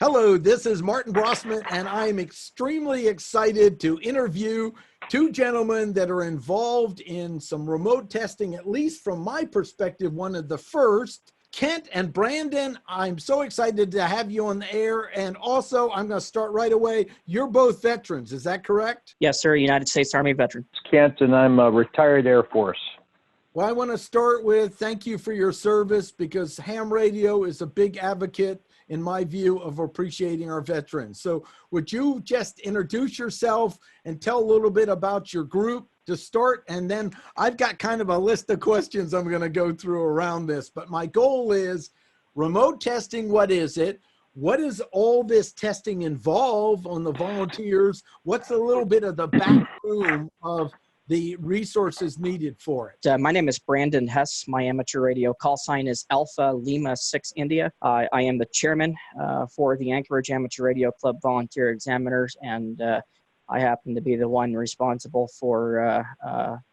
Hello, this is Martin Brossman, and I'm extremely excited to interview two gentlemen that are involved in some remote testing, at least from my perspective, one of the first. Kent and Brandin, I'm so excited to have you on the air. And also, I'm going to start right away. You're both veterans, is that correct? Yes, sir. United States Army veteran. Kent, and I'm a retired Air Force. Well, I want to start with thank you for your service, because ham radio is a big advocate, in my view, of appreciating our veterans. So would you just introduce yourself and tell a little bit about your group to start? And then I've got kind of a list of questions I'm going to go through around this. But my goal is remote testing. What is it? What does all this testing involve on the volunteers? What's a little bit of the back room of the resources needed for it? My name is Brandin Hess. My amateur radio call sign is Alpha Lima 6 India. I am the chairman for the Anchorage Amateur Radio Club Volunteer Examiners, and I happen to be the one responsible for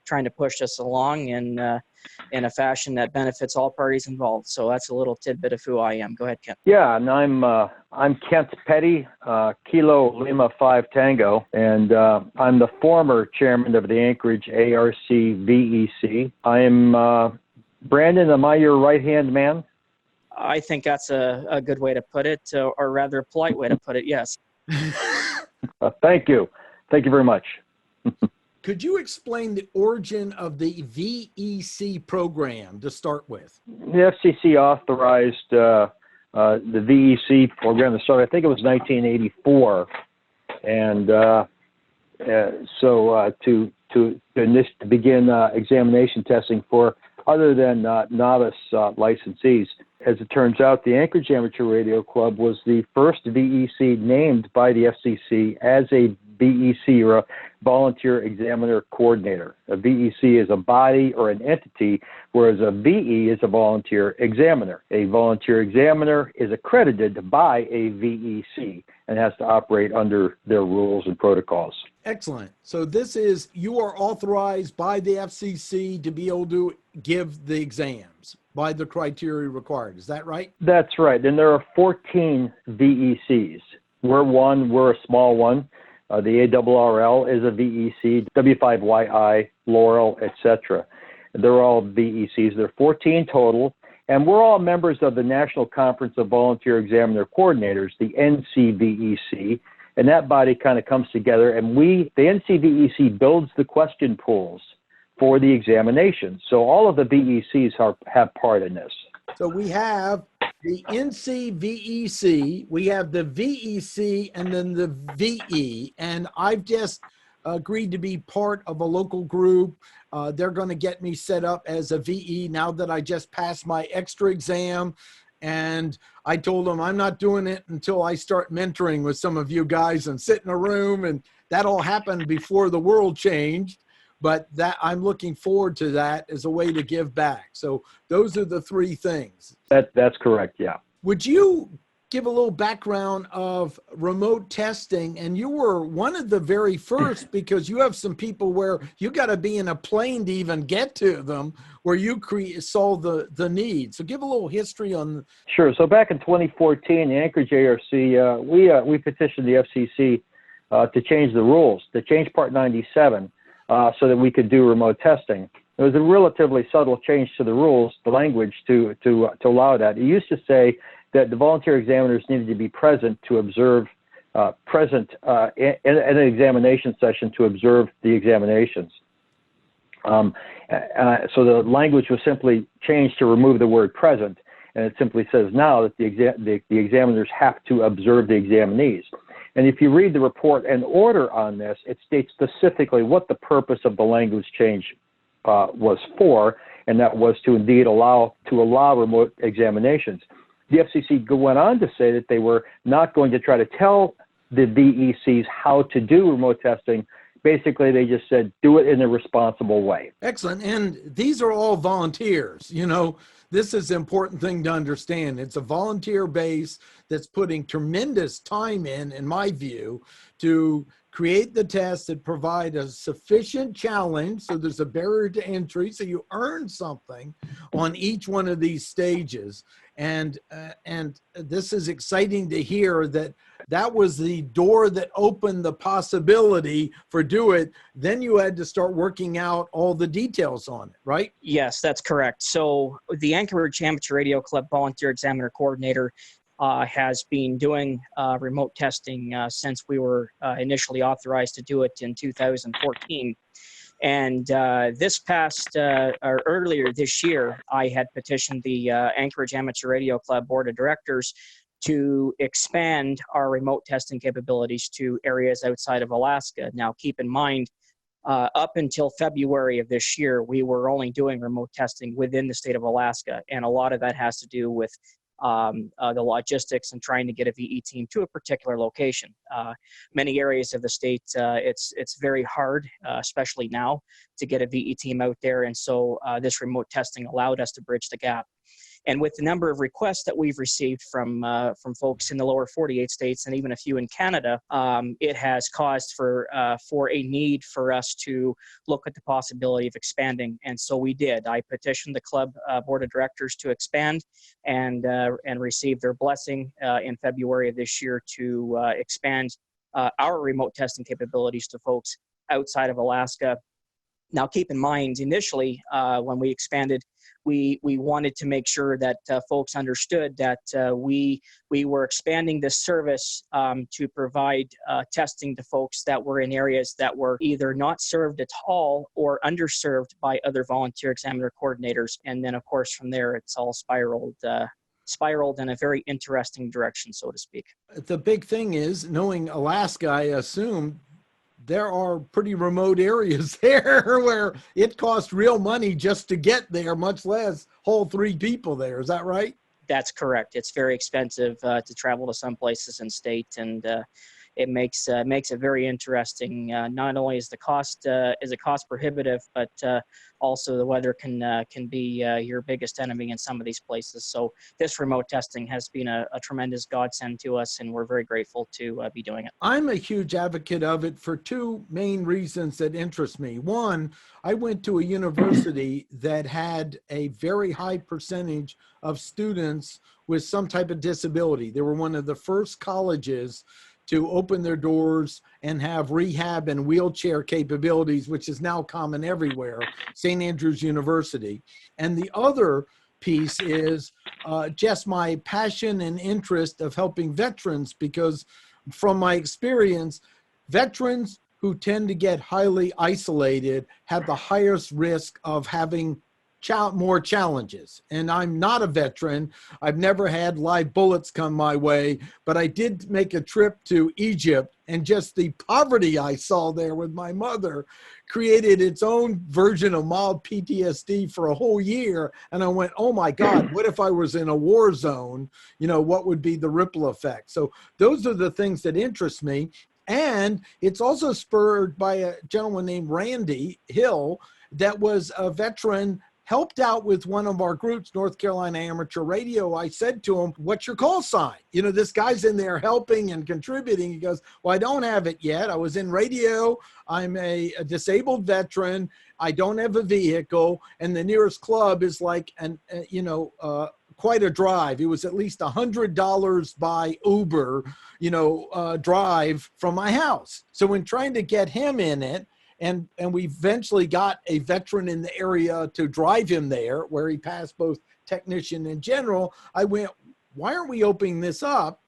trying to push this along in a fashion that benefits all parties involved. So that's a little tidbit of who I am. Go ahead, Kent. Yeah, and I'm Kent Petty, Kilo Lima 5 Tango, and I'm the former chairman of the Anchorage ARC VEC. I am Brandin. Am I your right-hand man? I think that's a good way to put it, or rather a polite way to put it, yes. Thank you. Thank you very much. Could you explain the origin of the VEC program to start with? The FCC authorized the VEC program to start, I think it was 1984. And to begin examination testing for other than novice licensees. As it turns out, the Anchorage Amateur Radio Club was the first VEC named by the FCC as a VEC, or a Volunteer Examiner Coordinator. A VEC is a body or an entity, whereas a VE is a Volunteer Examiner. A Volunteer Examiner is accredited by a VEC and has to operate under their rules and protocols. Excellent. So this is, you are authorized by the FCC to be able to give the exams by the criteria required. Is that right? That's right. And there are 14 VECs. We're a small one. The ARRL is a VEC, W5YI, Laurel, etc. They're all VECs. There are 14 total, and we're all members of the National Conference of Volunteer Examiner Coordinators, the NCVEC, and that body kind of comes together, and the NCVEC builds the question pools for the examination. So all of the VECs have part in this. So we have the NCVEC, we have the VEC, and then the VE. And I've just agreed to be part of a local group. They're going to get me set up as a VE now that I just passed my extra exam. And I told them I'm not doing it until I start mentoring with some of you guys and sit in a room. And that all happened before the world changed. But that I'm looking forward to that as a way to give back. So those are the three things. That's correct, yeah. Would you give a little background of remote testing? And you were one of the very first, because you have some people where you got to be in a plane to even get to them, where you saw the need. So give a little history on. Sure. So back in 2014, the Anchorage ARC, we petitioned the FCC to change the rules, to change Part 97. So that we could do remote testing. It was a relatively subtle change to the rules, the language, to allow that. It used to say that the volunteer examiners needed to be present to observe, in an examination session to observe the examinations. So the language was simply changed to remove the word present, and it simply says now that the examiners have to observe the examinees. And if you read the report and order on this, it states specifically what the purpose of the language change was for, and that was to indeed allow remote examinations. The FCC went on to say that they were not going to try to tell the VECs how to do remote testing, basically they just said, do it in a responsible way. Excellent. And these are all volunteers. This is an important thing to understand. It's a volunteer base that's putting tremendous time in my view, to create the tests that provide a sufficient challenge. So there's a barrier to entry. So you earn something on each one of these stages. And this is exciting to hear that was the door that opened the possibility for do it. Then you had to start working out all the details on it, right? Yes, that's correct. So the Anchorage Amateur Radio Club Volunteer Examiner Coordinator has been doing remote testing since we were initially authorized to do it in 2014. And this past, or earlier this year, I had petitioned the Anchorage Amateur Radio Club Board of Directors to expand our remote testing capabilities to areas outside of Alaska. Now, keep in mind, up until February of this year, we were only doing remote testing within the state of Alaska. And a lot of that has to do with the logistics and trying to get a VE team to a particular location. Many areas of the state, it's very hard, especially now, to get a VE team out there. And so this remote testing allowed us to bridge the gap. And with the number of requests that we've received from folks in the lower 48 states and even a few in Canada, it has caused for a need for us to look at the possibility of expanding. And so we did. I petitioned the club board of directors to expand and received their blessing in February of this year to expand our remote testing capabilities to folks outside of Alaska. Now, keep in mind, initially, when we expanded, we wanted to make sure that folks understood that we were expanding this service to provide testing to folks that were in areas that were either not served at all or underserved by other volunteer examiner coordinators. And then, of course, from there, it's all spiraled in a very interesting direction, so to speak. The big thing is, knowing Alaska, I assume, there are pretty remote areas there where it costs real money just to get there, much less haul 3 people there. Is that right? That's correct. It's very expensive to travel to some places in state, and it makes it very interesting. Not only is the cost prohibitive, but also the weather can be your biggest enemy in some of these places. So this remote testing has been a tremendous godsend to us, and we're very grateful to be doing it. I'm a huge advocate of it for 2 main reasons that interest me. One, I went to a university that had a very high percentage of students with some type of disability. They were one of the first colleges to open their doors and have rehab and wheelchair capabilities, which is now common everywhere, St. Andrews University. And the other piece is just my passion and interest of helping veterans, because from my experience, veterans who tend to get highly isolated have the highest risk of having more challenges. And I'm not a veteran. I've never had live bullets come my way, but I did make a trip to Egypt, and just the poverty I saw there with my mother created its own version of mild PTSD for a whole year. And I went, oh my God, what if I was in a war zone? What would be the ripple effect? So those are the things that interest me. And it's also spurred by a gentleman named Randy Hill that was a veteran, helped out with one of our groups, North Carolina Amateur Radio. I said to him, what's your call sign? This guy's in there helping and contributing. He goes, well, I don't have it yet. I was in radio. I'm a disabled veteran. I don't have a vehicle. And the nearest club is like, quite a drive. It was at least $100 by Uber, drive from my house. So when trying to get him in it, and we eventually got a veteran in the area to drive him there, where he passed both technician and general, I went, why aren't we opening this up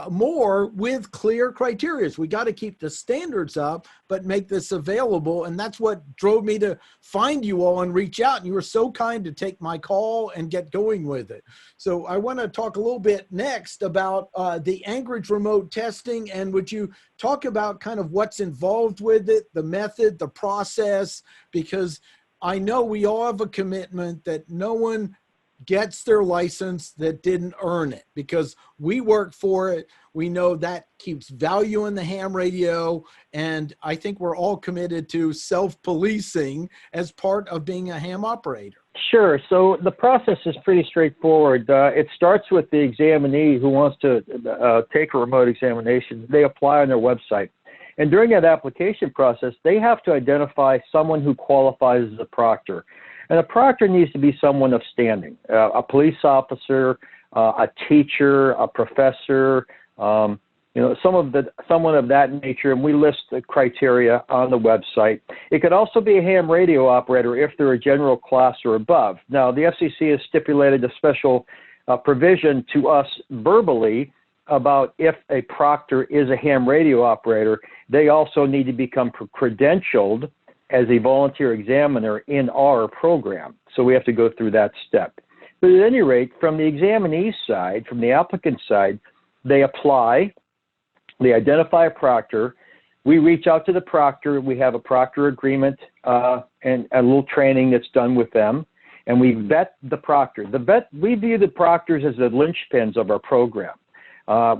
more with clear criteria? We got to keep the standards up, but make this available. And that's what drove me to find you all and reach out. And you were so kind to take my call and get going with it. So I want to talk a little bit next about the Anchorage remote testing. And would you talk about kind of what's involved with it, the method, the process? Because I know we all have a commitment that no one gets their license that didn't earn it, because we work for it. We know that keeps value in the ham radio. And I think we're all committed to self-policing as part of being a ham operator. Sure. So the process is pretty straightforward. It starts with the examinee who wants to take a remote examination. They apply on their website. And during that application process, they have to identify someone who qualifies as a proctor. And a proctor needs to be someone of standing, a police officer, a teacher, a professor, someone of that nature. And we list the criteria on the website. It could also be a ham radio operator if they're a general class or above. Now, the FCC has stipulated a special provision to us verbally about if a proctor is a ham radio operator, they also need to become credentialed as a volunteer examiner in our program. So we have to go through that step. But at any rate, from the examinee's side, from the applicant side, they apply, they identify a proctor, we reach out to the proctor, we have a proctor agreement and a little training that's done with them, and we vet the proctor. We view the proctors as the linchpins of our program.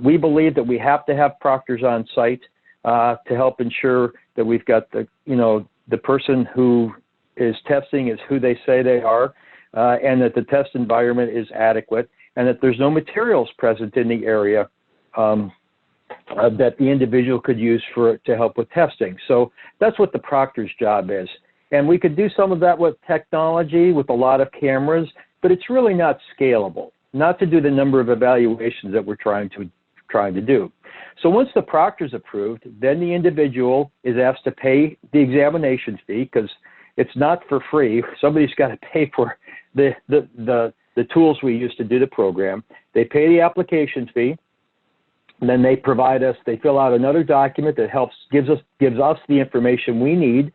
We believe that we have to have proctors on site to help ensure that we've got the person who is testing is who they say they are, and that the test environment is adequate, and that there's no materials present in the area that the individual could use to help with testing. So that's what the proctor's job is. And we could do some of that with technology, with a lot of cameras, but it's really not scalable, not to do the number of evaluations that we're trying to do. So once the proctor's approved, then the individual is asked to pay the examination fee, because it's not for free. Somebody's got to pay for the tools we use to do the program. They pay the application fee, and then they fill out another document that gives us the information we need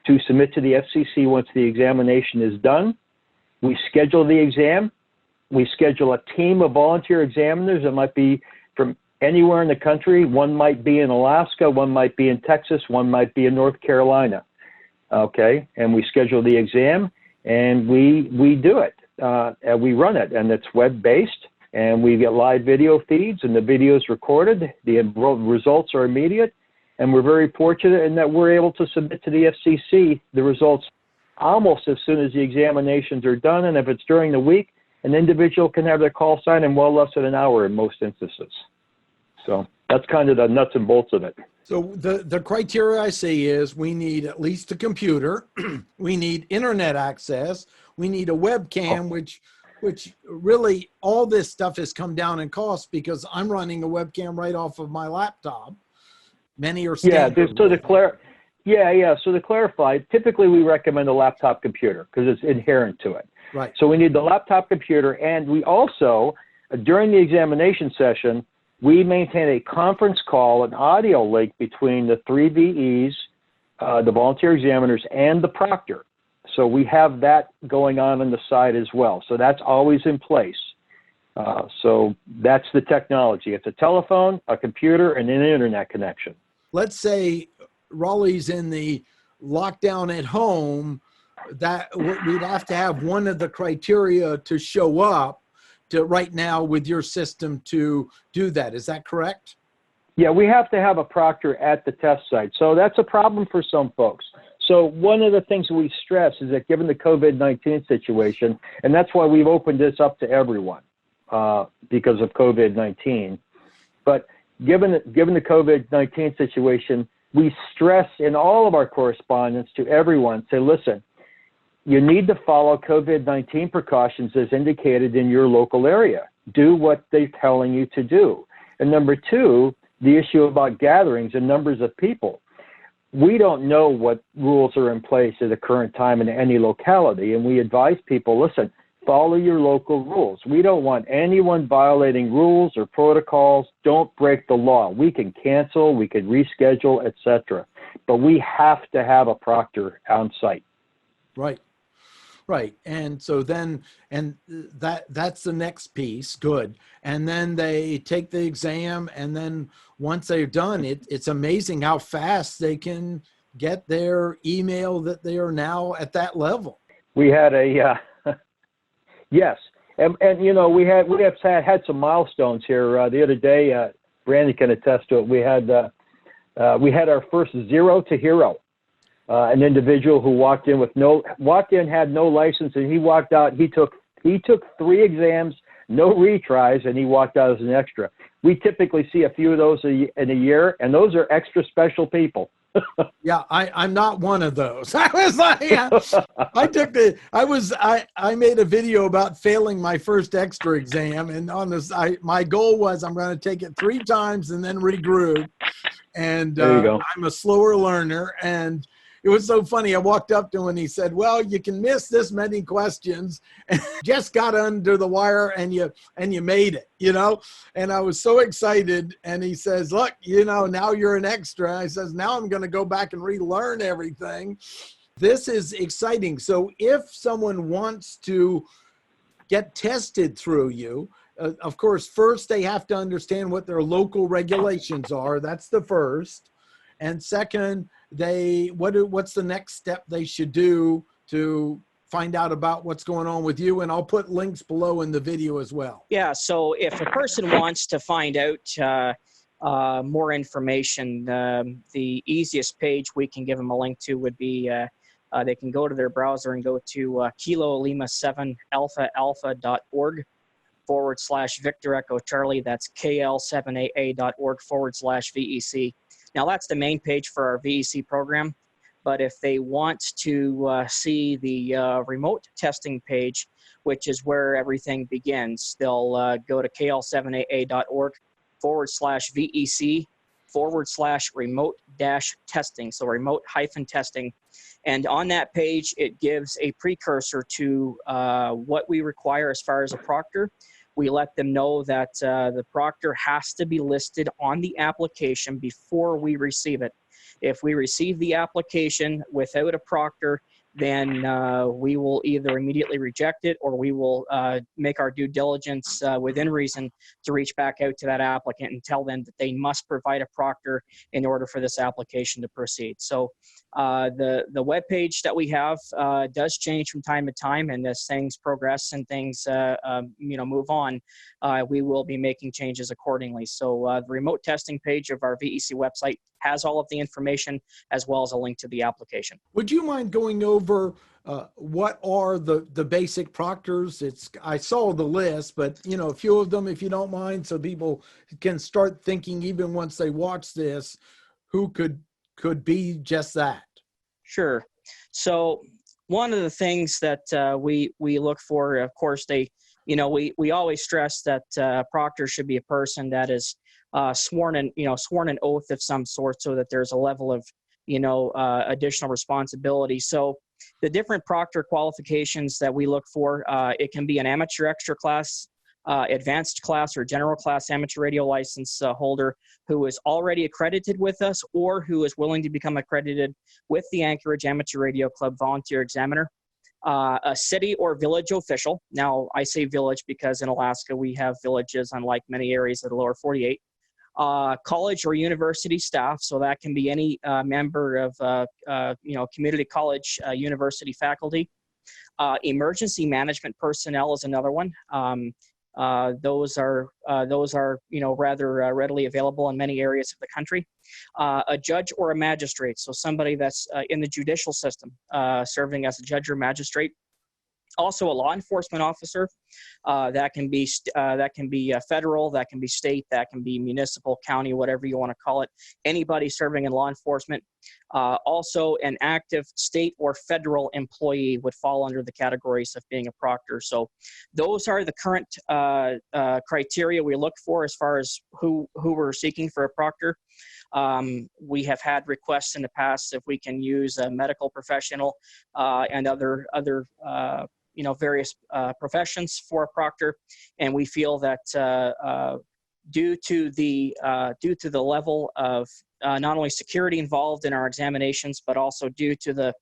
to submit to the FCC once the examination is done. We schedule the exam. We schedule a team of volunteer examiners that might be from anywhere in the country. One might be in Alaska, one might be in Texas, one might be in North Carolina. Okay, and we schedule the exam, and we do it. And we run it, and it's web-based, and we get live video feeds, and the video is recorded. The results are immediate, and we're very fortunate in that we're able to submit to the FCC the results almost as soon as the examinations are done. And if it's during the week, an individual can have their call signed in well less than an hour in most instances. So that's kind of the nuts and bolts of it. So the criteria I see is we need at least a computer, we need internet access, we need a webcam, which really all this stuff has come down in cost because I'm running a webcam right off of my laptop. Many are standard. So to clarify, typically we recommend a laptop computer because it's inherent to it. Right. So we need the laptop computer, and we also, during the examination session, we maintain a conference call, an audio link between the three VEs, the volunteer examiners, and the proctor. So we have that going on the side as well. So that's always in place. So that's the technology. It's a telephone, a computer, and an internet connection. Let's say Raleigh's in the lockdown at home, that we'd have to have one of the criteria to show up to right now with your system to do that. Is that correct? Yeah, we have to have a proctor at the test site. So that's a problem for some folks. So one of the things we stress is that given the COVID-19 situation, and that's why we've opened this up to everyone because of COVID-19, but given the COVID-19 situation, we stress in all of our correspondence to everyone, say, listen, you need to follow COVID-19 precautions as indicated in your local area. Do what they're telling you to do. And number two, the issue about gatherings and numbers of people. We don't know what rules are in place at the current time in any locality, and we advise people, listen, follow your local rules. We don't want anyone violating rules or protocols. Don't break the law. We can cancel, we can reschedule, etc. But we have to have a proctor on site. Right. Right. And so then, and that's the next piece. Good. And then they take the exam, and then once they're done, it's amazing how fast they can get their email that they are now at that level. We had yes. And you know, we have had some milestones here. The other day, Brandon can attest to it. We had our first zero to hero. An individual who walked in had no license, and he walked out. He took 3 exams, no retries, and he walked out as an extra. We typically see a few of those in a year, and those are extra special people. Yeah, I'm not one of those. I was like, I made a video about failing my first extra exam, and on this, my goal was I'm going to take it 3 times and then regroup. And there you go. I'm a slower learner, and it was so funny. I walked up to him and he said, well, you can miss this many questions and just got under the wire and you made it, you know? And I was so excited. And he says, look, you know, now you're an extra. I says, now I'm going to go back and relearn everything. This is exciting. So if someone wants to get tested through you, of course, first they have to understand what their local regulations are. That's the first. And second, what's the next step they should do to find out about what's going on with you? And I'll put links below in the video as well. Yeah, so if a person wants to find out more information, the easiest page we can give them a link to would be they can go to their browser and go to Kilo Lima 7 alpha/alpha.org/Victor Echo Charlie. That's KL7AA.org/VEC. Now, that's the main page for our VEC program, but if they want to see the remote testing page, which is where everything begins, they'll go to KL7AA.org/VEC/remote-testing, so remote-testing. And on that page, it gives a precursor to what we require as far as a proctor. We let them know that the proctor has to be listed on the application before we receive it. If we receive the application without a proctor, then we will either immediately reject it or we will make our due diligence within reason to reach back out to that applicant and tell them that they must provide a proctor in order for this application to proceed. So the web page that we have does change from time to time, and as things progress and things move on, we will be making changes accordingly. So the remote testing page of our VEC website has all of the information as well as a link to the application. Would you mind going over what are the basic proctors? I saw the list, but you know, a few of them, if you don't mind, so people can start thinking even once they watch this, who could be just that. Sure. So one of the things that we look for, of course, we always stress that proctor should be a person that is sworn an oath of some sort, so that there's a level of additional responsibility. So the different proctor qualifications that we look for, it can be an amateur extra class, advanced class, or general class amateur radio license holder who is already accredited with us or who is willing to become accredited with the Anchorage Amateur Radio Club volunteer examiner. A city or village official. Now, I say village because in Alaska we have villages, unlike many areas of the lower 48. College or university staff, so that can be any member of community college, university faculty. Emergency management personnel is another one. Those are rather readily available in many areas of the country. A judge or a magistrate, so somebody that's in the judicial system, serving as a judge or magistrate. Also, a law enforcement officer, that can be federal, that can be state, that can be municipal, county, whatever you want to call it. Anybody serving in law enforcement. Also, an active state or federal employee would fall under the categories of being a proctor. So, those are the current criteria we look for as far as who we're seeking for a proctor. We have had requests in the past if we can use a medical professional and other various professions for a proctor, and we feel that due to the level of not only security involved in our examinations, but also due to the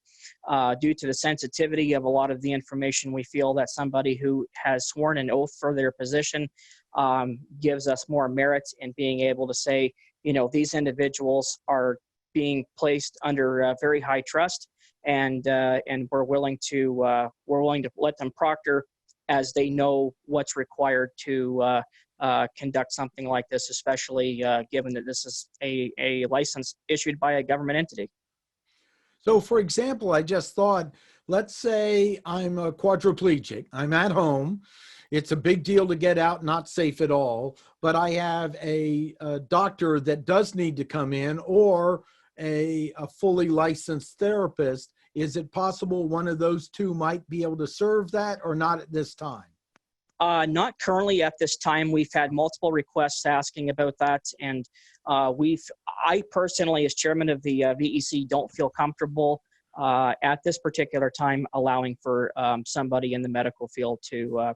sensitivity of a lot of the information, we feel that somebody who has sworn an oath for their position gives us more merit in being able to say, these individuals are being placed under very high trust, and we're willing to let them proctor as they know what's required to conduct something like this, especially given that this is a license issued by a government entity. So, for example, I just thought, let's say I'm a quadriplegic. I'm at home. It's a big deal to get out, not safe at all. But I have a doctor that does need to come in, or a fully licensed therapist. Is it possible one of those two might be able to serve that, or not at this time? Not currently at this time. We've had multiple requests asking about that, and I personally, as chairman of the VEC, don't feel comfortable at this particular time allowing for somebody in the medical field to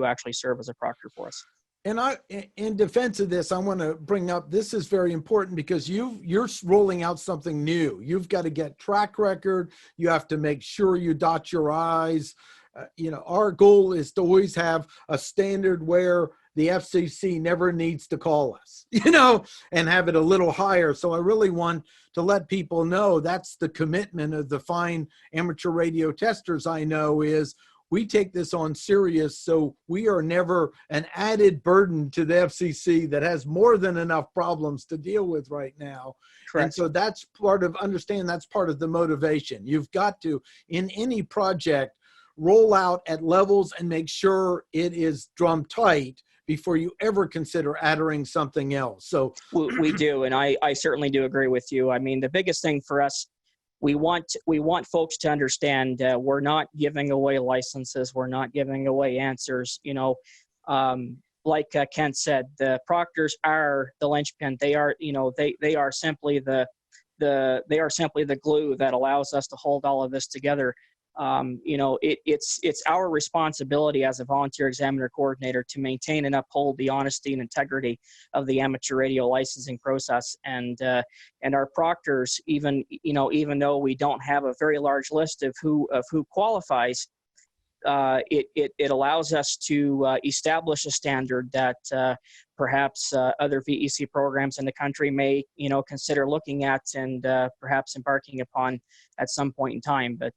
actually serve as a proctor for us. And in defense of this, I want to bring up, this is very important because you're rolling out something new. You've got to get track record. You have to make sure you dot your I's. Our goal is to always have a standard where the FCC never needs to call us, and have it a little higher. So I really want to let people know that's the commitment of the fine amateur radio testers I know is we take this on serious, so we are never an added burden to the FCC that has more than enough problems to deal with right now. Correct. And so that's part of the motivation. You've got to, in any project, roll out at levels and make sure it is drum tight before you ever consider adding something else. So we do, and I certainly do agree with you. I mean, the biggest thing for us, we want folks to understand we're not giving away licenses, we're not giving away answers. Like Kent said, the proctors are the linchpin. They are, they are simply the glue that allows us to hold all of this together. It's our responsibility as a volunteer examiner coordinator to maintain and uphold the honesty and integrity of the amateur radio licensing process. And our proctors, even though we don't have a very large list of who qualifies, it allows us to establish a standard that perhaps other VEC programs in the country may consider looking at and perhaps embarking upon at some point in time. But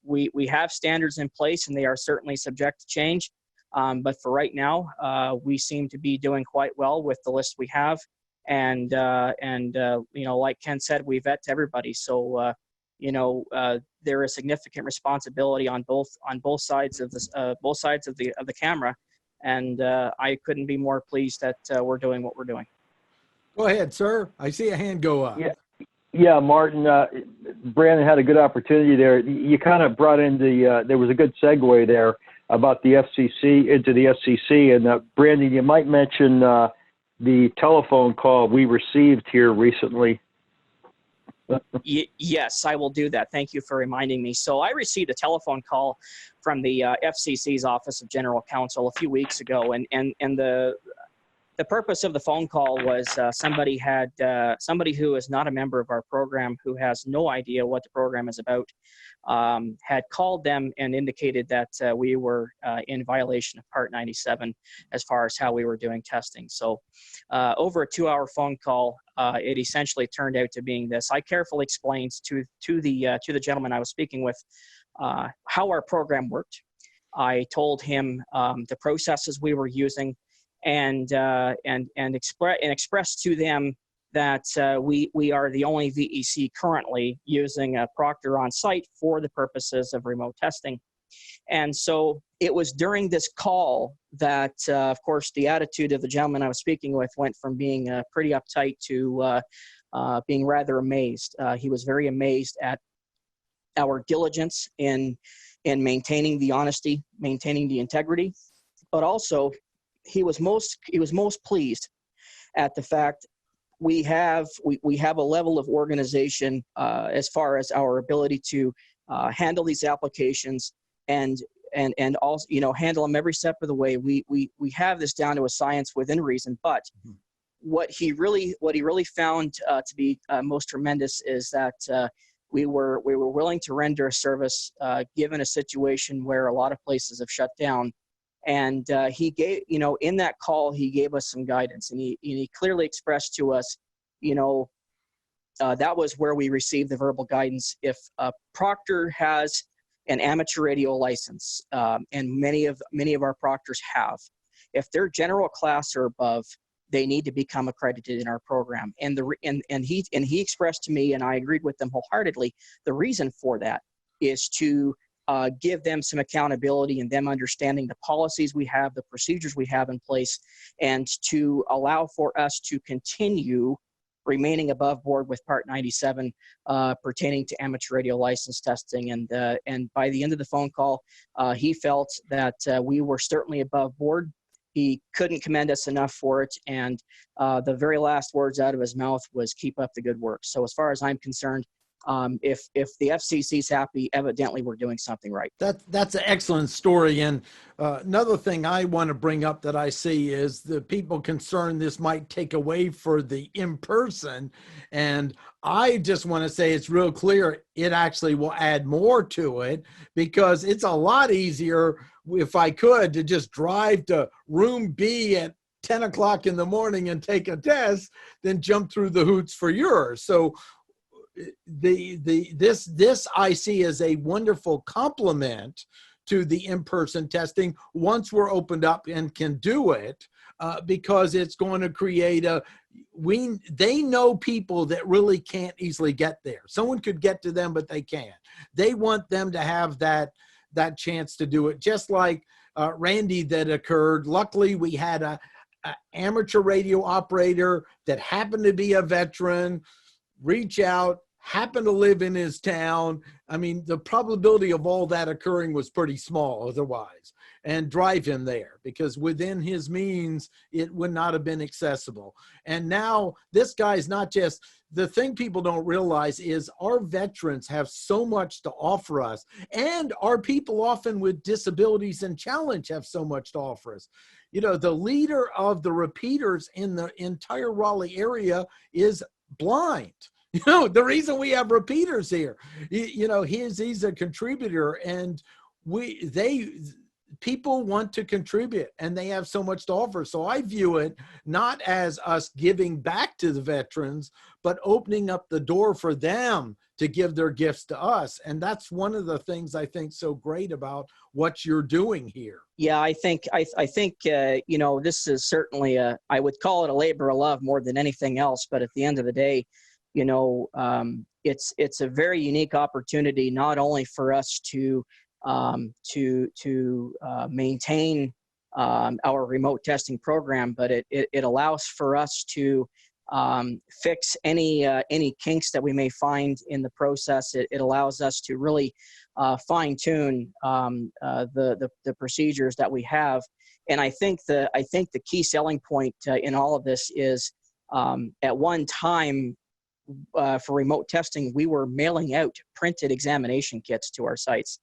we have standards in place, and they are certainly subject to change. But for right now, we seem to be doing quite well with the list we have, and like Ken said, we vet everybody. So there is significant responsibility on both sides of the camera, and I couldn't be more pleased that we're doing what we're doing. Go ahead, sir. I see a hand go up. Yeah, Martin. Brandon had a good opportunity there. You kind of brought in there was a good segue there about the FCC into the FCC, and Brandon, you might mention the telephone call we received here recently. Yes, I will do that. Thank you for reminding me. So I received a telephone call from the FCC's Office of General Counsel a few weeks ago, and the purpose of the phone call was somebody who is not a member of our program, who has no idea what the program is about, had called them and indicated that we were in violation of Part 97 as far as how we were doing testing. So over a 2-hour phone call, it essentially turned out to being this. I carefully explained to the gentleman I was speaking with how our program worked. I told him the processes we were using, and express to them that we are the only VEC currently using a Proctor on site for the purposes of remote testing. And so it was during this call that, of course, the attitude of the gentleman I was speaking with went from being pretty uptight to being rather amazed. He was very amazed at our diligence in maintaining the honesty, maintaining the integrity, but also he was most pleased at the fact we have a level of organization as far as our ability to handle these applications and also handle them every step of the way. We have this down to a science within reason. But what he really found to be most tremendous is that we were willing to render a service given a situation where a lot of places have shut down. And he gave, in that call, he gave us some guidance, and he clearly expressed to us, that was where we received the verbal guidance. If a proctor has an amateur radio license, and many of our proctors have, if they're general class or above, they need to become accredited in our program. And he expressed to me, and I agreed with them wholeheartedly, the reason for that is to give them some accountability and them understanding the policies we have, the procedures we have in place, and to allow for us to continue remaining above board with Part 97 pertaining to amateur radio license testing. And by the end of the phone call, he felt that we were certainly above board. He couldn't commend us enough for it. And the very last words out of his mouth was, keep up the good work. So as far as I'm concerned, if the FCC's happy, evidently we're doing something right. That's an excellent story. And another thing I want to bring up that I see is the people concerned this might take away for the in-person. And I just want to say it's real clear it actually will add more to it, because it's a lot easier, if I could, to just drive to room B at 10 o'clock in the morning and take a test than jump through the hoops for yours. So this I see as a wonderful complement to the in-person testing once we're opened up and can do it, because it's going to create they know people that really can't easily get there. Someone could get to them, but they can't. They want them to have that chance to do it, just like Randy, that occurred. Luckily, we had a amateur radio operator that happened to be a veteran reach out, happen to live in his town. I mean, the probability of all that occurring was pretty small otherwise, and drive him there, because within his means, it would not have been accessible. And now this guy's not just, the thing people don't realize is our veterans have so much to offer us, and our people often with disabilities and challenge have so much to offer us. You know, the leader of the repeaters in the entire Raleigh area is blind. You know, the reason we have repeaters here, you know, he's a contributor, and people want to contribute, and they have so much to offer. So I view it not as us giving back to the veterans, but opening up the door for them to give their gifts to us. And that's one of the things I think so great about what you're doing here. Yeah, I think you know, this is certainly I would call it a labor of love more than anything else. But at the end of the day, you know, it's a very unique opportunity, not only for us to maintain our remote testing program, but it allows for us to fix any kinks that we may find in the process. It allows us to really fine tune the procedures that we have. And I think the key selling point in all of this is, at one time, for remote testing, we were mailing out printed examination kits to our sites.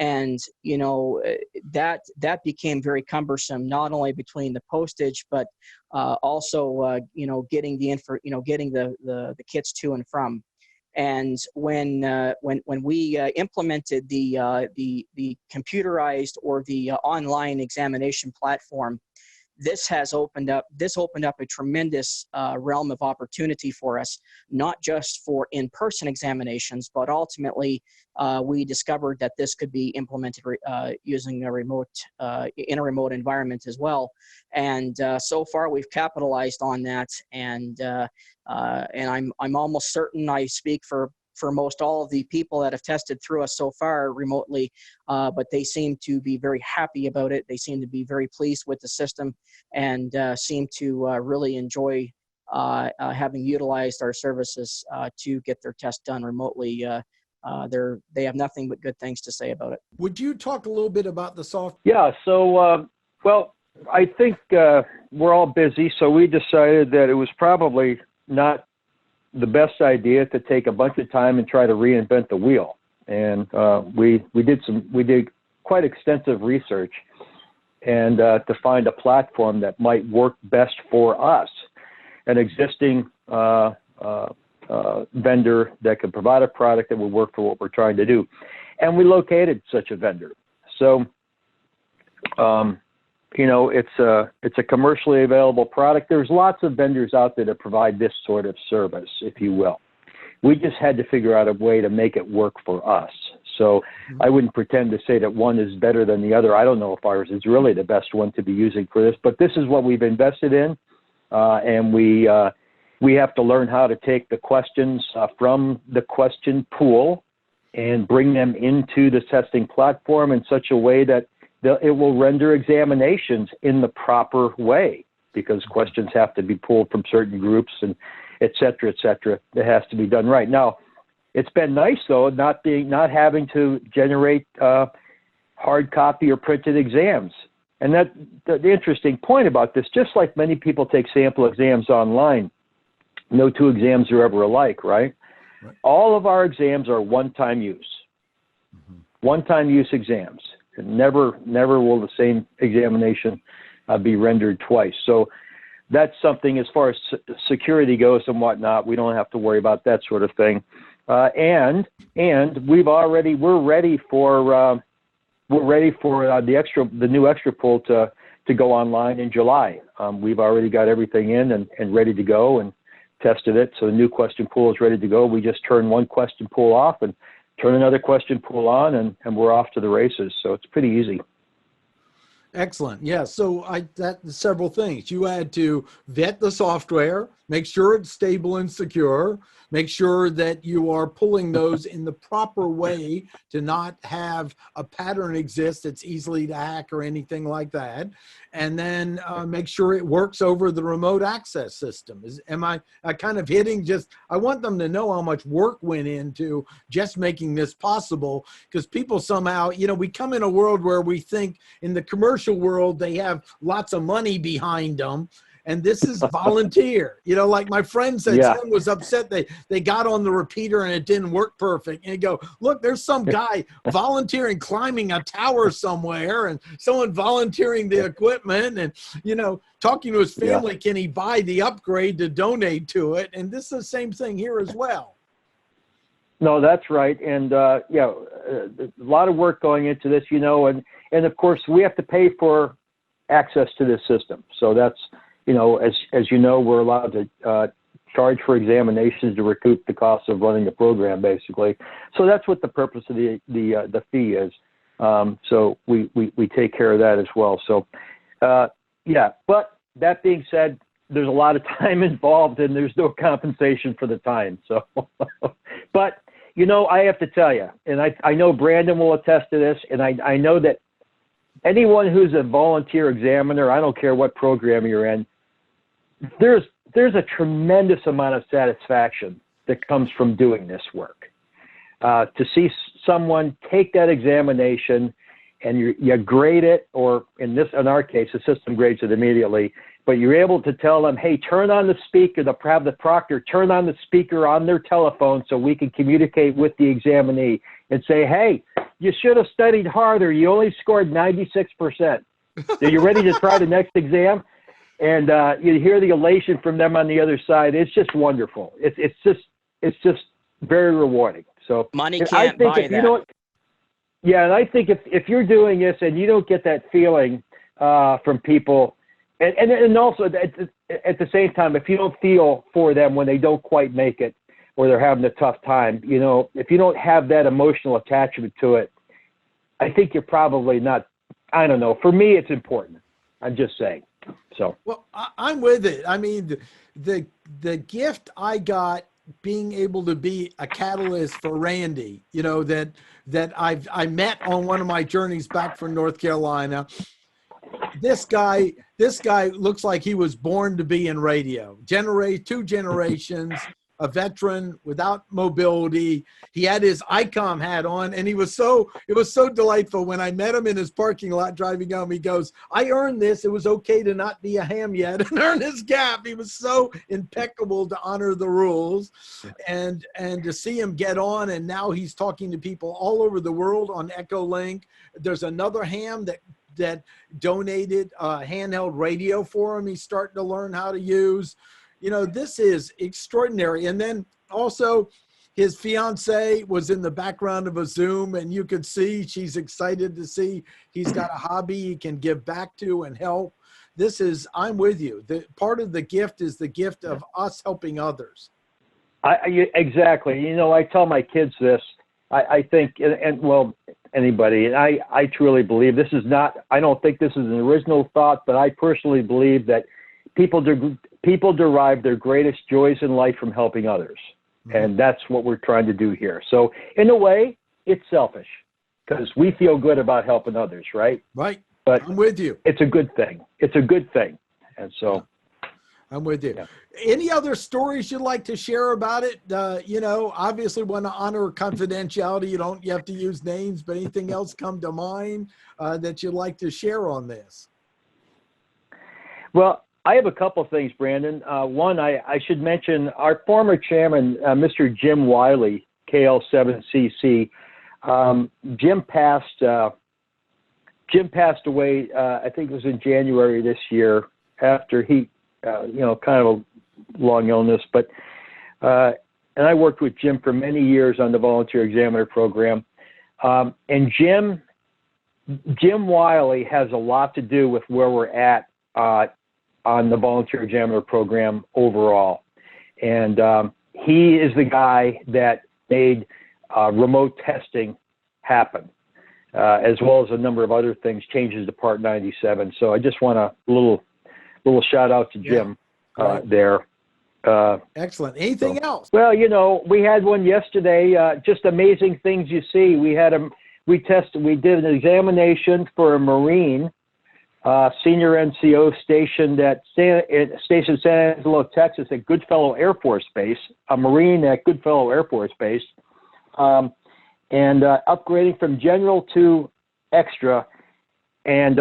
And, you know, that became very cumbersome, not only between the postage, but also, you know, getting getting the kits to and from. And when we implemented the computerized or the online examination platform, this opened up a tremendous realm of opportunity for us, not just for in-person examinations, but ultimately we discovered that this could be implemented using a remote in a remote environment as well. And so far we've capitalized on that, and I'm almost certain I speak for most all of the people that have tested through us so far remotely, but they seem to be very happy about it. They seem to be very pleased with the system, and seem to really enjoy having utilized our services to get their test done remotely. They have nothing but good things to say about it. Would you talk a little bit about the software? Yeah, so, well, I think we're all busy, so we decided that it was probably not the best idea to take a bunch of time and try to reinvent the wheel. And we did quite extensive research, and to find a platform that might work best for us, an existing vendor that could provide a product that would work for what we're trying to do. And we located such a vendor. So, you know, it's a commercially available product. There's lots of vendors out there that provide this sort of service, if you will. We just had to figure out a way to make it work for us. So I wouldn't pretend to say that one is better than the other. I don't know if ours is really the best one to be using for this, but this is what we've invested in. And we have to learn how to take the questions from the question pool and bring them into the testing platform in such a way that it will render examinations in the proper way, because questions have to be pulled from certain groups and et cetera, et cetera. It has to be done right. Now, it's been nice, though, not having to generate hard copy or printed exams. And that the interesting point about this, just like many people take sample exams online, no two exams are ever alike, right? All of our exams are one-time use. One-time use exams. Never will the same examination be rendered twice. So that's something, as far as security goes and whatnot, we don't have to worry about that sort of thing. And we're ready for the new extra poll to go online in July. We've already got everything in and ready to go and tested it. So the new question pool is ready to go. We just turn one question pool off and turn another question pool on, and we're off to the races. So it's pretty easy. Excellent. Yeah. So several things. You had to vet the software, make sure it's stable and secure, make sure that you are pulling those in the proper way to not have a pattern exist that's easily to hack or anything like that. And then make sure it works over the remote access system. Am I kind of hitting just, I want them to know how much work went into just making this possible, because people somehow, we come in a world where we think in the commercial world, they have lots of money behind them. And this is volunteer. Like my friend said, someone was upset they got on the repeater and it didn't work perfect. And you go, look, there's some guy volunteering, climbing a tower somewhere, and someone volunteering the equipment, and, talking to his family, can he buy the upgrade to donate to it? And this is the same thing here as well. No, that's right. And, a lot of work going into this, and of course we have to pay for access to this system. So that's, as you know, we're allowed to charge for examinations to recoup the cost of running the program, basically. So that's what the purpose of the fee is. So we take care of that as well. So, but that being said, there's a lot of time involved and there's no compensation for the time. So, but, I have to tell you, and I know Brandon will attest to this, and I know that anyone who's a volunteer examiner, I don't care what program you're in, there's a tremendous amount of satisfaction that comes from doing this work. To see someone take that examination and you grade it, or in our case, the system grades it immediately, but you're able to tell them, hey, turn on the speaker, have the proctor turn on the speaker on their telephone so we can communicate with the examinee and say, hey, you should have studied harder. You only scored 96%. Are you ready to try the next exam? And you hear the elation from them on the other side. It's just wonderful. It's just very rewarding. So money can't buy that. And I think if you're doing this and you don't get that feeling from people, and also at the same time, if you don't feel for them when they don't quite make it or they're having a tough time, if you don't have that emotional attachment to it, I think you're probably not. I don't know. For me, it's important. I'm just saying. So, well, I'm with it. I mean, the gift I got being able to be a catalyst for Randy, that I met on one of my journeys back from North Carolina. This guy looks like he was born to be in radio. Two generations, a veteran without mobility. He had his ICOM hat on, and it was so delightful when I met him in his parking lot driving home. He goes, I earned this. It was okay to not be a ham yet and earn his gap. He was so impeccable to honor the rules, and to see him get on, and now he's talking to people all over the world on Echolink. There's another ham that donated a handheld radio for him. He's starting to learn how to use. This is extraordinary. And then also his fiance was in the background of a Zoom, and you could see she's excited to see he's got a hobby he can give back to and help. I'm with you. Part of the gift is the gift of us helping others. Exactly. You know, I tell my kids this. I think, and well, anybody, and I truly believe this is not. I don't think this is an original thought, but I personally believe that people derive their greatest joys in life from helping others, and that's what we're trying to do here. So, in a way, it's selfish because we feel good about helping others, right? Right. But I'm with you. It's a good thing. It's a good thing, and so. I'm with you. Yeah. Any other stories you'd like to share about it? You know, obviously want to honor confidentiality. You have to use names, but anything else come to mind that you'd like to share on this? Well, I have a couple of things, Brandon. One, I should mention our former chairman, Mr. Jim Wiley, KL5T. Jim passed away, I think it was in January this year after he, kind of a long illness, but, and I worked with Jim for many years on the volunteer examiner program. And Jim Wiley has a lot to do with where we're at, on the volunteer examiner program overall. And, he is the guy that made, remote testing happen, as well as a number of other things, changes to Part 97. So I just want a little shout out to Jim there. Excellent. Anything else? Well, you know, we had one yesterday. Just amazing things you see. We did an examination for a Marine, senior NCO stationed at San Angelo, Texas, at Goodfellow Air Force Base. A Marine at Goodfellow Air Force Base, and upgrading from general to extra, and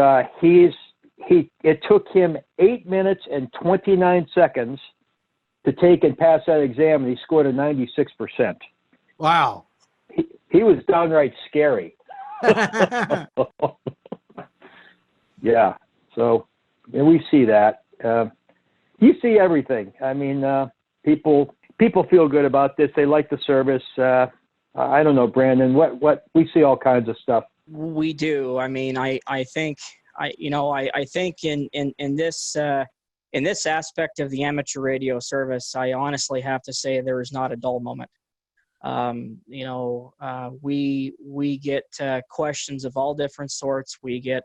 it took him 8 minutes and 29 seconds to take and pass that exam, and he scored a 96%. Wow. He was downright scary. Yeah. So we see that. You see everything. I mean, people feel good about this. They like the service. I don't know, Brandon, what we see all kinds of stuff. We do. I mean, I think in this aspect of the amateur radio service, I honestly have to say there is not a dull moment. We get questions of all different sorts. We get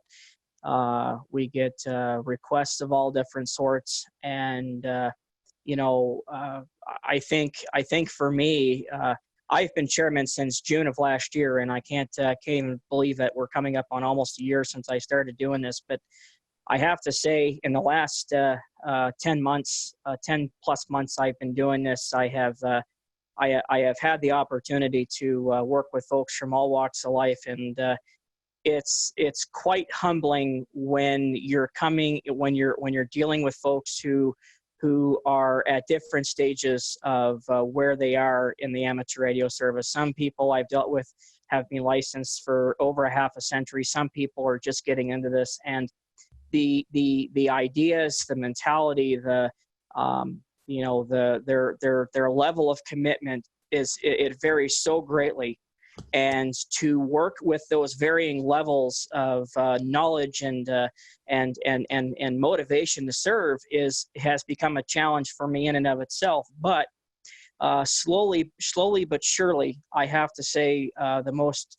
requests of all different sorts, and I think for me, I've been chairman since June of last year, and I can't even believe that we're coming up on almost a year since I started doing this. But I have to say, in the last 10 plus months I've been doing this, I have had the opportunity to work with folks from all walks of life, and it's quite humbling when you're dealing with folks who are at different stages of where they are in the amateur radio service. Some people I've dealt with have been licensed for over a half a century. Some people are just getting into this, and the ideas, the mentality, their level of commitment it varies so greatly. And to work with those varying levels of knowledge and motivation to serve has become a challenge for me in and of itself. But slowly but surely, I have to say the most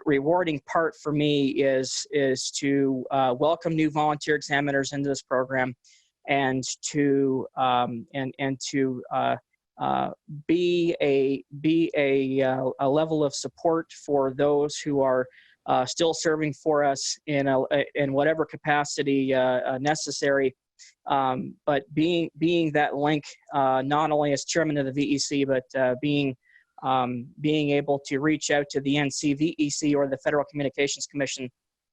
rewarding part for me is to welcome new volunteer examiners into this program, and to be a level of support for those who are still serving for us in whatever capacity necessary. But being that link, not only as chairman of the VEC, but being able to reach out to the NCVEC or the Federal Communications Commission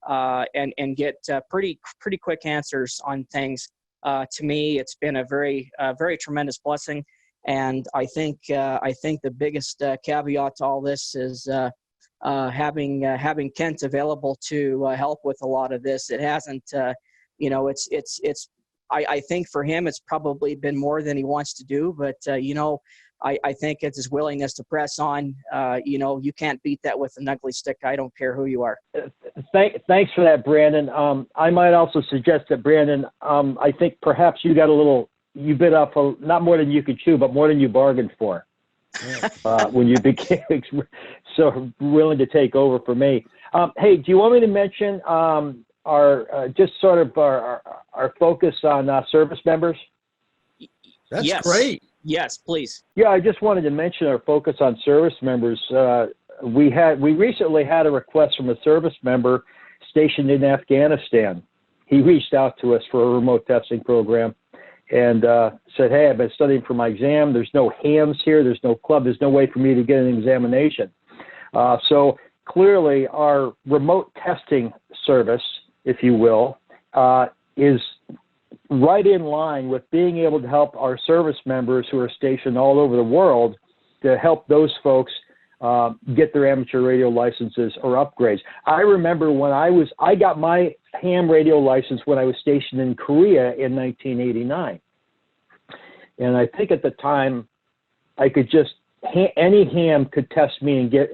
and get pretty quick answers on things. To me, it's been a very tremendous blessing. And I think the biggest caveat to all this is having Kent available to help with a lot of this. It hasn't, I think for him it's probably been more than he wants to do, but I think it's his willingness to press on. You can't beat that with an ugly stick. I don't care who you are. Thanks for that, Brandon. I might also suggest that, Brandon, I think perhaps you got a little you bit off not more than you could chew, but more than you bargained for. When you became so willing to take over for me. Hey, do you want me to mention our focus on service members? That's yes. great. Yes, please. Yeah, I just wanted to mention our focus on service members. We recently had a request from a service member stationed in Afghanistan. He reached out to us for a remote testing program and said, hey, I've been studying for my exam. There's no hams here. There's no club. There's no way for me to get an examination. So clearly our remote testing service, if you will, is right in line with being able to help our service members who are stationed all over the world to help those folks get their amateur radio licenses or upgrades. I remember when I got my ham radio license when I was stationed in Korea in 1989. And I think at the time I could just, any ham could test me and get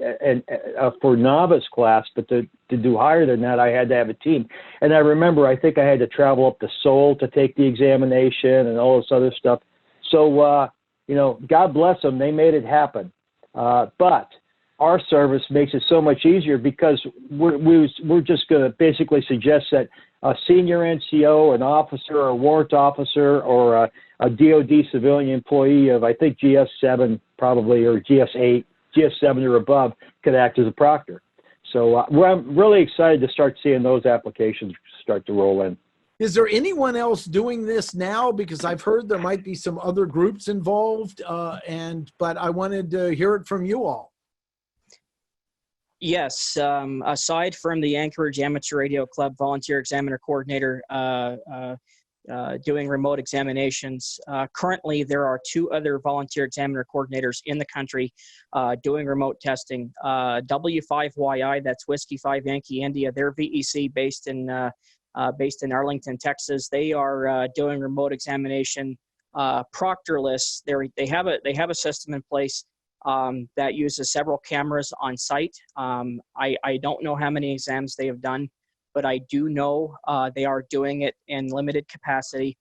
for novice class, but to do higher than that, I had to have a team. And I remember, I think I had to travel up to Seoul to take the examination and all this other stuff. So, God bless them. They made it happen. But our service makes it so much easier because we're just going to basically suggest that a senior NCO, an officer, or a warrant officer, or a DOD civilian employee of, I think, GS7 probably, or GS8, GS7 or above could act as a proctor. So I'm really excited to start seeing those applications start to roll in. Is there anyone else doing this now? Because I've heard there might be some other groups involved, but I wanted to hear it from you all. Yes, aside from the Anchorage Amateur Radio Club volunteer examiner coordinator doing remote examinations, currently there are 2 other volunteer examiner coordinators in the country doing remote testing. W5YI, that's Whiskey 5 Yankee India, they're VEC based in Arlington, Texas. They are doing remote examination proctorless. They have a system in place that uses several cameras on site. I don't know how many exams they have done, but I do know they are doing it in limited capacity.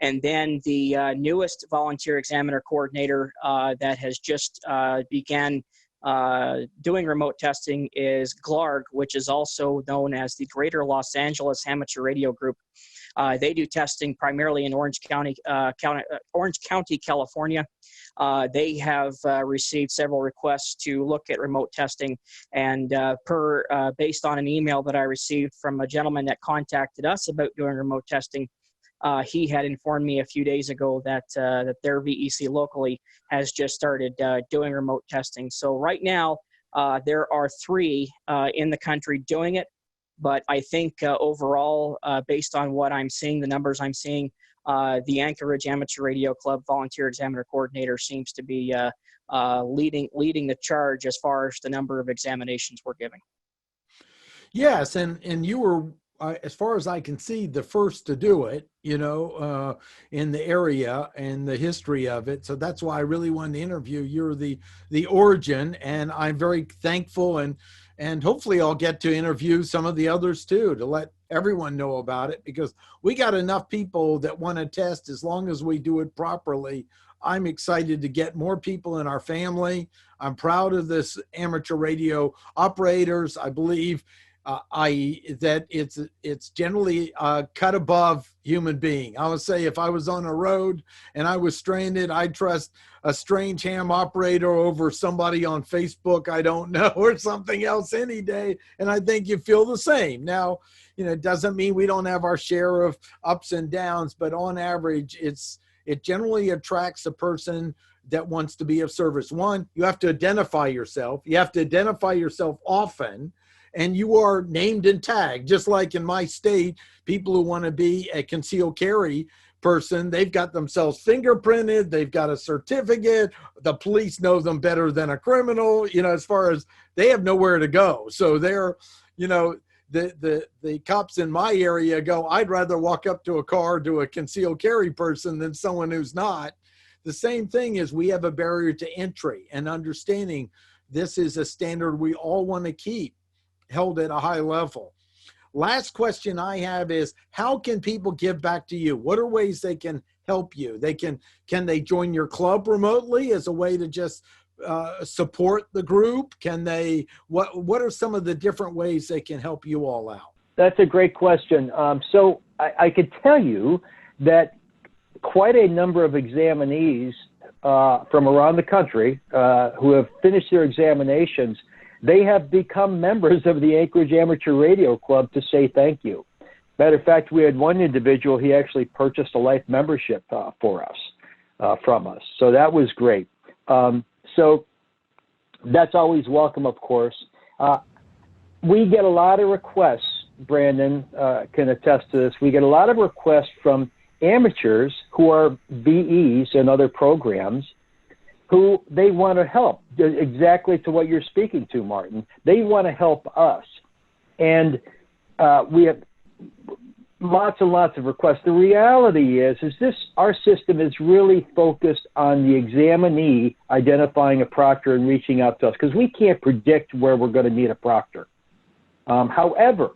And then the newest volunteer examiner coordinator that has just began doing remote testing is GLARG, which is also known as the Greater Los Angeles Amateur Radio Group. They do testing primarily in Orange County, California. They have received several requests to look at remote testing, and based on an email that I received from a gentleman that contacted us about doing remote testing, he had informed me a few days ago that their VEC locally has just started doing remote testing. So right now, there are 3 in the country doing it. But I think overall, based on what I'm seeing, the numbers I'm seeing, the Anchorage Amateur Radio Club volunteer examiner coordinator seems to be leading the charge as far as the number of examinations we're giving. Yes, and you were, as far as I can see, the first to do it, in the area and the history of it. So that's why I really wanted to interview. You're the origin, and I'm very thankful, and hopefully I'll get to interview some of the others too, to let everyone know about it, because we got enough people that want to test as long as we do it properly. I'm excited to get more people in our family. I'm proud of this amateur radio operators. I believe that it's generally cut above human being. I would say if I was on a road and I was stranded, I'd trust a strange ham operator over somebody on Facebook I don't know or something else any day. And I think you feel the same. Now, it doesn't mean we don't have our share of ups and downs, but on average, it generally attracts a person that wants to be of service. One, you have to identify yourself. You have to identify yourself often. And you are named and tagged, just like in my state, people who want to be a concealed carry person, they've got themselves fingerprinted, they've got a certificate, the police know them better than a criminal, as far as they have nowhere to go. So they're, the cops in my area go, I'd rather walk up to a car to a concealed carry person than someone who's not. The same thing is we have a barrier to entry, and understanding this is a standard we all want to keep held at a high level. Last question I have is, how can people give back to you? What are ways they can help you? Can they join your club remotely as a way to just support the group? What are some of the different ways they can help you all out? That's a great question. So I could tell you that quite a number of examinees from around the country who have finished their examinations, they have become members of the Anchorage Amateur Radio Club to say thank you. Matter of fact, we had one individual, he actually purchased a life membership for us, from us. So that was great. So that's always welcome, of course. We get a lot of requests, Brandon can attest to this. We get a lot of requests from amateurs who are VEs and other programs who they want to help, exactly to what you're speaking to, Martin. They want to help us. And we have lots and lots of requests. The reality is our system is really focused on the examinee identifying a proctor and reaching out to us, because we can't predict where we're going to need a proctor. However,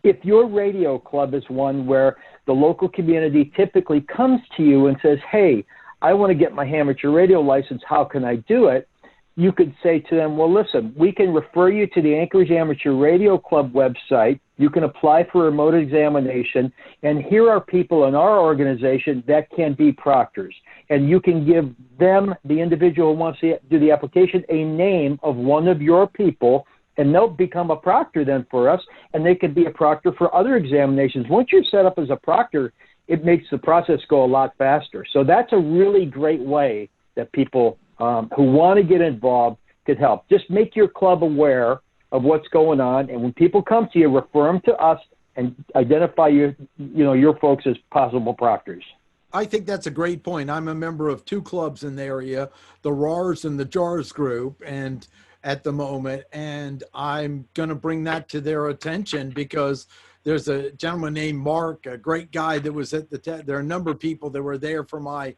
if your radio club is one where the local community typically comes to you and says, hey, I want to get my amateur radio license, how can I do it? You could say to them, well, listen, we can refer you to the Anchorage Amateur Radio Club website. You can apply for a remote examination, and here are people in our organization that can be proctors. And you can give them, the individual who wants to do the application, a name of one of your people, and they'll become a proctor then for us, and they could be a proctor for other examinations. Once you're set up as a proctor, it makes the process go a lot faster. So that's a really great way that people who want to get involved could help. Just make your club aware of what's going on, and when people come to you, refer them to us and identify your folks as possible proctors. I think that's a great point. I'm a member of two clubs in the area, the RARS and the JARS group, and at the moment, and I'm going to bring that to their attention because there's a gentleman named Mark, a great guy that was at there are a number of people that were there for my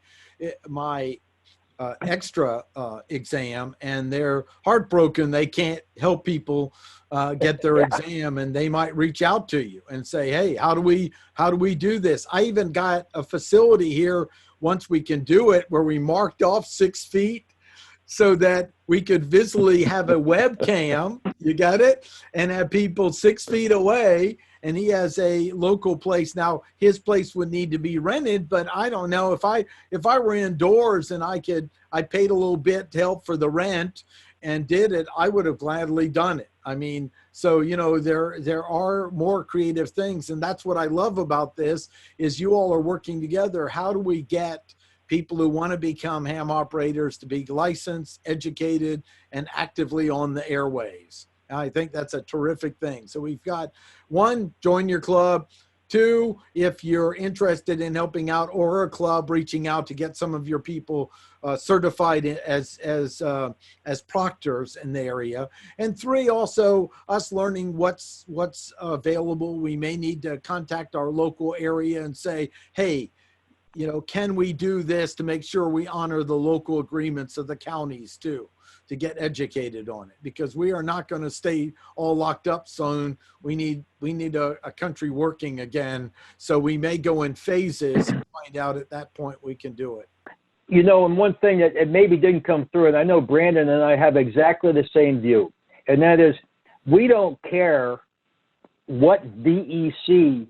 extra exam, and they're heartbroken. They can't help people get their exam, and they might reach out to you and say, hey, how do we do this? I even got a facility here once we can do it where we marked off 6 feet so that we could visually have a webcam, you got it, and have people 6 feet away. And he has a local place. Now, his place would need to be rented, but I don't know if I were indoors and I paid a little bit to help for the rent and did it, I would have gladly done it. I mean, so, there are more creative things. And that's what I love about this is you all are working together. How do we get people who want to become ham operators to be licensed, educated, and actively on the airwaves? I think that's a terrific thing. So we've got 1, join your club. 2, if you're interested in helping out or a club, reaching out to get some of your people certified as proctors in the area. And 3, also us learning what's available. We may need to contact our local area and say, hey, can we do this to make sure we honor the local agreements of the counties too, to get educated on it, because we are not going to stay all locked up soon. We need a country working again. So we may go in phases and find out at that point we can do it. And one thing that it maybe didn't come through, and I know Brandon and I have exactly the same view, and that is we don't care what VEC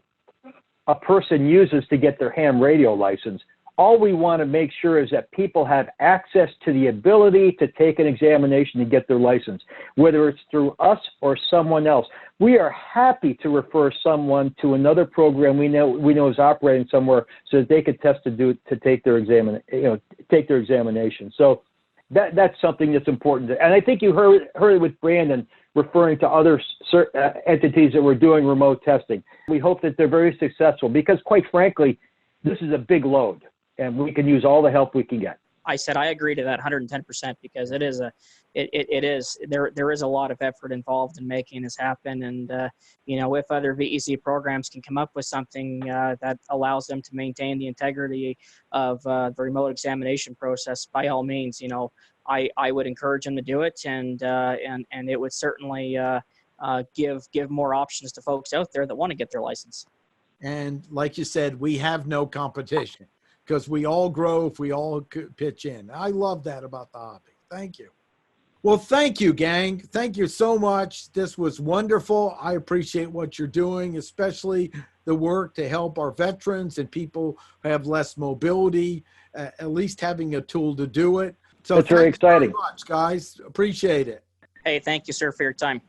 a person uses to get their ham radio license. All we want to make sure is that people have access to the ability to take an examination to get their license, whether it's through us or someone else. We are happy to refer someone to another program we know is operating somewhere so that they could test to take their examination. So that's something that's important. And I think you heard it with Brandon referring to other entities that were doing remote testing. We hope that they're very successful because, quite frankly, this is a big load, and we can use all the help we can get. I said I agree to that 110% because it is there is a lot of effort involved in making this happen, and if other VEC programs can come up with something that allows them to maintain the integrity of the remote examination process, by all means, I would encourage them to do it, and it would certainly give more options to folks out there that want to get their license. And like you said, we have no competition. because we all grow if we all pitch in. I love that about the hobby. Thank you. Well, thank you, gang. Thank you so much. This was wonderful. I appreciate what you're doing, especially the work to help our veterans and people who have less mobility, at least having a tool to do it. So That's very exciting. Very much, guys. Appreciate it. Hey, thank you, sir, for your time.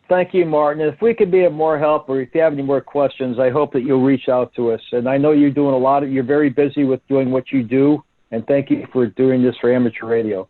Thank you, Martin. If we could be of more help, or if you have any more questions, I hope that you'll reach out to us. And I know you're doing you're very busy with doing what you do. And thank you for doing this for amateur radio.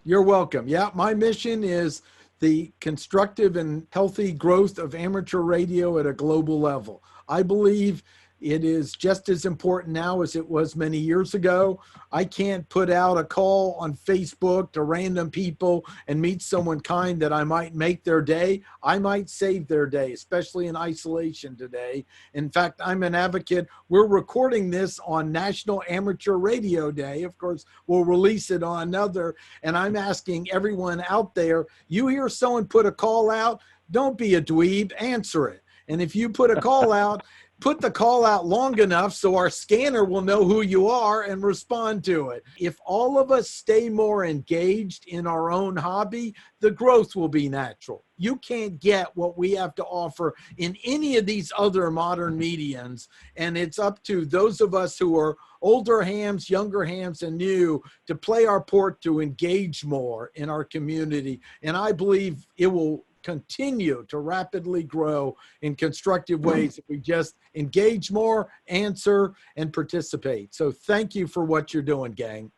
You're welcome. Yeah, my mission is the constructive and healthy growth of amateur radio at a global level. I believe it is just as important now as it was many years ago. I can't put out a call on Facebook to random people and meet someone kind that I might make their day. I might save their day, especially in isolation today. In fact, I'm an advocate. We're recording this on National Amateur Radio Day. Of course, we'll release it on another. And I'm asking everyone out there, you hear someone put a call out, don't be a dweeb, answer it. And if you put a call out, put the call out long enough so our scanner will know who you are and respond to it. If all of us stay more engaged in our own hobby, the growth will be natural. You can't get what we have to offer in any of these other modern mediums. And it's up to those of us who are older hams, younger hams, and new to play our part to engage more in our community. And I believe it will continue to rapidly grow in constructive ways if we just engage more, answer, and participate. So thank you for what you're doing, gang.